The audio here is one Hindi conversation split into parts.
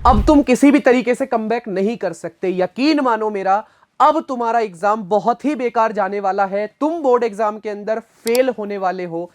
अब तुम किसी भी तरीके से कमबैक नहीं कर सकते, यकीन मानो मेरा। अब तुम्हारा एग्जाम बहुत ही बेकार जाने वाला है, तुम बोर्ड एग्जाम के अंदर फेल होने वाले हो,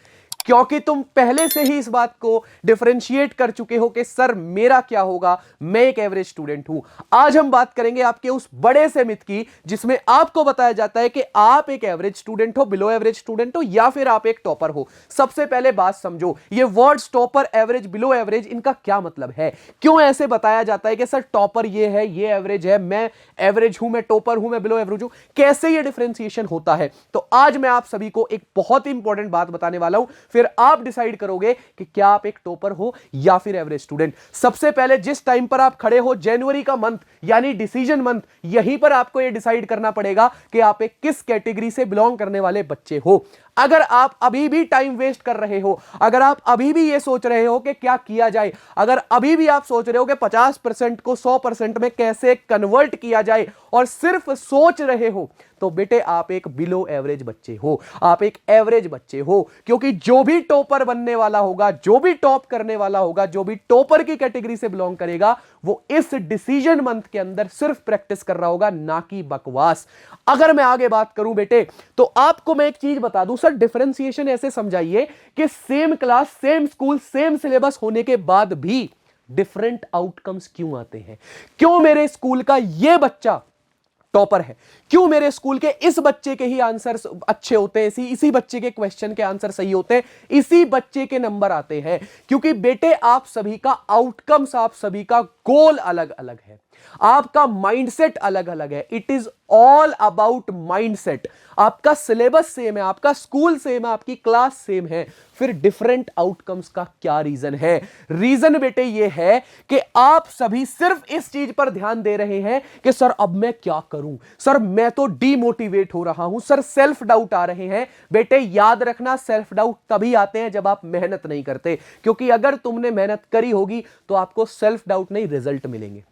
क्योंकि तुम पहले से ही इस बात को डिफरेंशिएट कर चुके हो कि सर मेरा क्या होगा, मैं एक एवरेज स्टूडेंट हूं। आज हम बात करेंगे आपके उस बड़े से मिथ की जिसमें आपको बताया जाता है कि आप एक एवरेज स्टूडेंट हो, बिलो एवरेज स्टूडेंट हो, या फिर आप एक टॉपर हो। सबसे पहले बात समझो, ये words topper, average, below average, इनका क्या मतलब है? क्यों ऐसे बताया जाता है कि सर टॉपर ये है, ये एवरेज है, मैं एवरेज हूं, मैं टॉपर हूं, मैं बिलो एवरेज हूं? कैसे ये डिफरेंशिएशन होता है? तो आज मैं आप सभी को एक बहुत ही इंपॉर्टेंट बात बताने वाला हूं, फिर आप डिसाइड करोगे कि क्या आप एक टॉपर हो या फिर एवरेज स्टूडेंट। सबसे पहले जिस टाइम पर आप खड़े हो, जनवरी का मंथ यानी डिसीजन मंथ, यहीं पर आपको यह डिसाइड करना पड़ेगा कि आप एक किस कैटेगरी से बिलोंग करने वाले बच्चे हो। अगर आप अभी भी टाइम वेस्ट कर रहे हो, अगर आप अभी भी यह सोच रहे हो कि क्या किया जाए, अगर अभी भी आप सोच रहे हो कि 50% को 100% में कैसे कन्वर्ट किया जाए और सिर्फ सोच रहे हो, तो बेटे आप एक बिलो एवरेज बच्चे हो, आप एक एवरेज बच्चे हो। क्योंकि जो भी टॉपर बनने वाला होगा, जो भी टॉप करने वाला होगा, जो भी टॉपर की कैटेगरी से बिलोंग करेगा, वो इस डिसीजन मंथ के अंदर सिर्फ प्रैक्टिस कर रहा होगा, ना कि बकवास। अगर मैं आगे बात करूं बेटे, तो आपको मैं एक चीज बता दूं, सर डिफरेंशिएशन ऐसे समझाइए कि same class, same school, same syllabus होने के बाद भी डिफरेंट आउटकम्स क्यों आते हैं? क्यों मेरे स्कूल का यह बच्चा टॉपर है, क्यों मेरे स्कूल के इस बच्चे के ही आंसर अच्छे होते हैं, इसी बच्चे के क्वेश्चन के आंसर सही होते हैं, इसी बच्चे के नंबर आते हैं? क्योंकि बेटे आप सभी का आउटकम्स, आप सभी का गोल अलग अलग है, आपका माइंडसेट अलग अलग है। It is all about mindset. आपका सिलेबस सेम है, आपका स्कूल सेम है, आपकी क्लास सेम है, फिर डिफरेंट आउटकम्स का क्या रीजन है? रीजन बेटे ये है कि आप सभी सिर्फ इस चीज पर ध्यान दे रहे हैं कि सर अब मैं क्या करूं, सर मैं तो डीमोटिवेट हो रहा हूं, सर सेल्फ डाउट आ रहे हैं। बेटे याद रखना, सेल्फ डाउट तभी आते हैं जब आप मेहनत नहीं करते, क्योंकि अगर तुमने मेहनत करी होगी तो आपको सेल्फ डाउट नहीं, रिजल्ट मिलेंगे।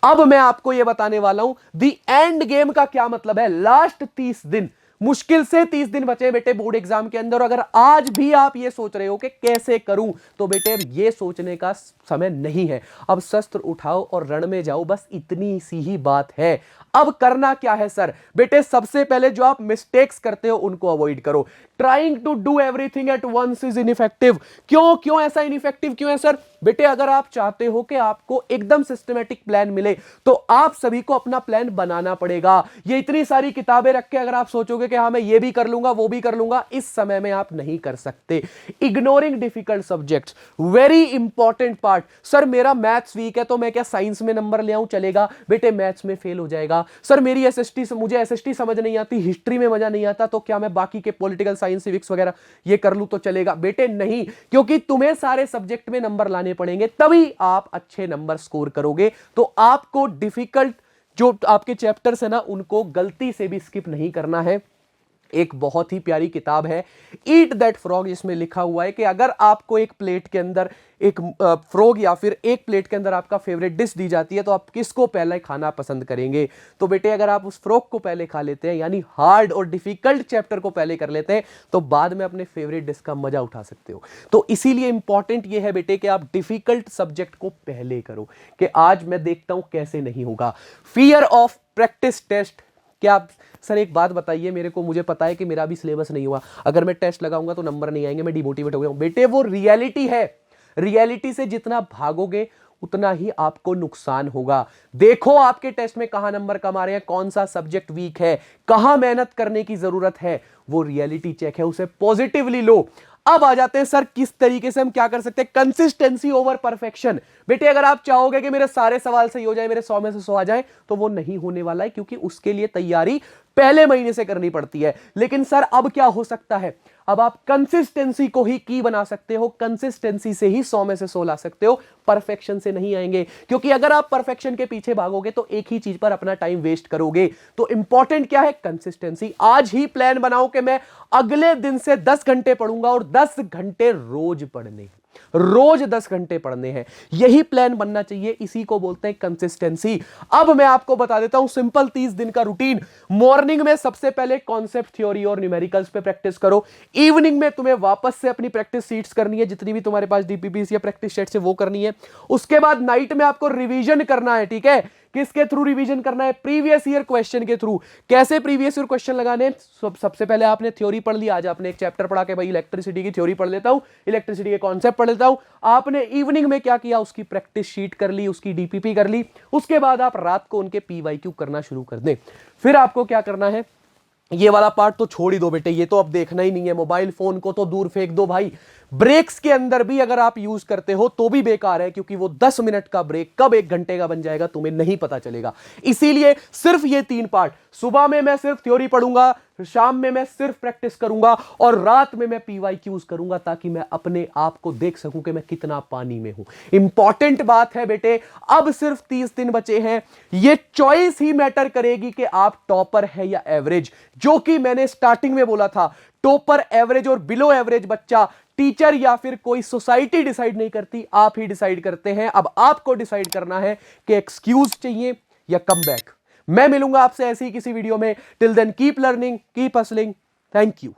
अब मैं आपको यह बताने वाला हूं दी एंड गेम का क्या मतलब है। लास्ट 30 दिन, मुश्किल से 30 दिन बचे बेटे बोर्ड एग्जाम के अंदर। अगर आज भी आप ये सोच रहे हो कि कैसे करूं, तो बेटे ये सोचने का समय नहीं है। अब शस्त्र उठाओ और रण में जाओ, बस इतनी सी ही बात है। अब करना क्या है सर? बेटे सबसे पहले जो आप मिस्टेक्स करते हो उनको अवॉइड करो। Trying to do everything at once is ineffective. क्यों ऐसा इनइफेक्टिव क्यों है सर? बेटे अगर आप चाहते हो कि आपको एकदम सिस्टमैटिक प्लान मिले, तो आप सभी को अपना प्लान बनाना पड़ेगा। ये इतनी सारी किताबें रख के अगर आप सोचोगे कि हाँ मैं ये भी कर लूंगा, वो भी कर लूंगा, इस समय में आप नहीं कर सकते। Ignoring difficult subjects, very important part. Sir मेरा मैथ्स वीक है तो मैं क्या साइंस में नंबर ले आऊं? चलेगा बेटे, मैथ्स में फेल हो जाएगा। सर मेरी एसएसटी, मुझे एसएसटी समझ नहीं आती, हिस्ट्री में मजा नहीं आता, तो क्या मैं बाकी के पॉलिटिकल साइंस, सिविक्स वगैरह ये कर लूं तो चलेगा? बेटे नहीं, क्योंकि तुम्हें सारे सब्जेक्ट में नंबर लाने पड़ेंगे, तभी आप अच्छे नंबर स्कोर करोगे। तो आपको डिफिकल्ट जो आपके चैप्टर्स है ना, उनको गलती से भी स्किप नहीं करना है। एक बहुत ही प्यारी किताब है ईट दैट फ्रॉग, जिसमें लिखा हुआ है कि अगर आपको एक प्लेट के अंदर एक फ्रॉग या फिर एक प्लेट के अंदर आपका फेवरेट डिश दी जाती है, तो आप किसको पहले खाना पसंद करेंगे? तो बेटे अगर आप उस फ्रॉग को पहले खा लेते हैं, यानी हार्ड और डिफिकल्ट चैप्टर को पहले कर लेते हैं, तो बाद में अपने फेवरेट डिश का मजा उठा सकते हो। तो इसीलिए इंपॉर्टेंट ये है बेटे कि आप डिफिकल्ट सब्जेक्ट को पहले करो, कि आज मैं देखता हूं कैसे नहीं होगा। Fear of practice test. क्या आप सर एक बात बताइए मेरे को, मुझे पता है कि मेरा भी सिलेबस नहीं हुआ, अगर मैं टेस्ट लगाऊंगा तो नंबर नहीं आएंगे, मैं डिमोटिवेट हो गया हूं। बेटे वो रियलिटी है, रियलिटी से जितना भागोगे उतना ही आपको नुकसान होगा। देखो आपके टेस्ट में कहां नंबर कम आ रहे हैं, कौन सा सब्जेक्ट वीक है, कहां मेहनत करने की जरूरत है, वो रियलिटी चेक है, उसे पॉजिटिवली लो। अब आ जाते हैं सर किस तरीके से हम क्या कर सकते हैं। Consistency over perfection. बेटे अगर आप चाहोगे कि मेरे सारे सवाल सही हो जाए, मेरे 100 में से 100 आ जाए, तो वो नहीं होने वाला है, क्योंकि उसके लिए तैयारी पहले महीने से करनी पड़ती है। लेकिन सर अब क्या हो सकता है? अब आप कंसिस्टेंसी को ही की बना सकते हो, कंसिस्टेंसी से ही 100 में से 100 ला सकते हो, परफेक्शन से नहीं आएंगे। क्योंकि अगर आप परफेक्शन के पीछे भागोगे तो एक ही चीज पर अपना टाइम वेस्ट करोगे। तो इंपॉर्टेंट क्या है? कंसिस्टेंसी। आज ही प्लान बनाओ कि मैं अगले दिन से 10 घंटे पढ़ूंगा और 10 घंटे रोज पढ़ने। रोज 10 घंटे पढ़ने हैं, यही प्लान बनना चाहिए, इसी को बोलते हैं कंसिस्टेंसी। अब मैं आपको बता देता हूं सिंपल 30 दिन का रूटीन। मॉर्निंग में सबसे पहले कॉन्सेप्ट, थ्योरी और न्यूमेरिकल्स पे प्रैक्टिस करो। इवनिंग में तुम्हें वापस से अपनी प्रैक्टिस शीट्स करनी है, जितनी भी तुम्हारे पास डीपीपीस या प्रैक्टिस सेट्स है वो करनी है। उसके बाद नाइट में आपको रिवीजन करना है, ठीक है। किसके थ्रू रिवीजन करना है? प्रीवियस ईयर क्वेश्चन के थ्रू। कैसे प्रीवियस ईयर क्वेश्चन लगाने? सबसे पहले आपने थ्योरी पढ़ ली, आज आपने एक चैप्टर पढ़ा के भाई इलेक्ट्रिसिटी की थ्योरी पढ़ लेता हूं, इलेक्ट्रिसिटी के कॉन्सेप्ट पढ़ लेता हूं। आपने इवनिंग में क्या किया? उसकी प्रैक्टिस शीट कर ली, उसकी डीपीपी कर ली। उसके बाद आप रात को उनके पीवाईक्यू करना शुरू कर दें। फिर आपको क्या करना है? ये वाला पार्ट तो छोड़ ही दो बेटे, ये तो अब देखना ही नहीं है। मोबाइल फोन को तो दूर फेंक दो भाई। ब्रेक्स के अंदर भी अगर आप यूज करते हो तो भी बेकार है, क्योंकि वो 10 मिनट का ब्रेक कब 1 घंटे का बन जाएगा तुम्हें नहीं पता चलेगा। इसीलिए सिर्फ ये 3 पार्ट, सुबह में मैं सिर्फ थ्योरी पढ़ूंगा, शाम में मैं सिर्फ प्रैक्टिस करूंगा और रात में मैं पीवाईक्यूज करूंगा, ताकि मैं अपने आप को देख सकूं कि मैं कितना पानी में हूं। इंपॉर्टेंट बात है बेटे, अब सिर्फ 30 दिन बचे हैं। ये चॉइस ही मैटर करेगी कि आप टॉपर है या एवरेज, जो कि मैंने स्टार्टिंग में बोला था। टॉपर, एवरेज और बिलो एवरेज बच्चा टीचर या फिर कोई सोसाइटी डिसाइड नहीं करती, आप ही डिसाइड करते हैं। अब आपको डिसाइड करना है कि एक्सक्यूज चाहिए या कमबैक। मैं मिलूंगा आपसे ऐसे ही किसी वीडियो में। Till then keep learning, keep hustling. Thank you.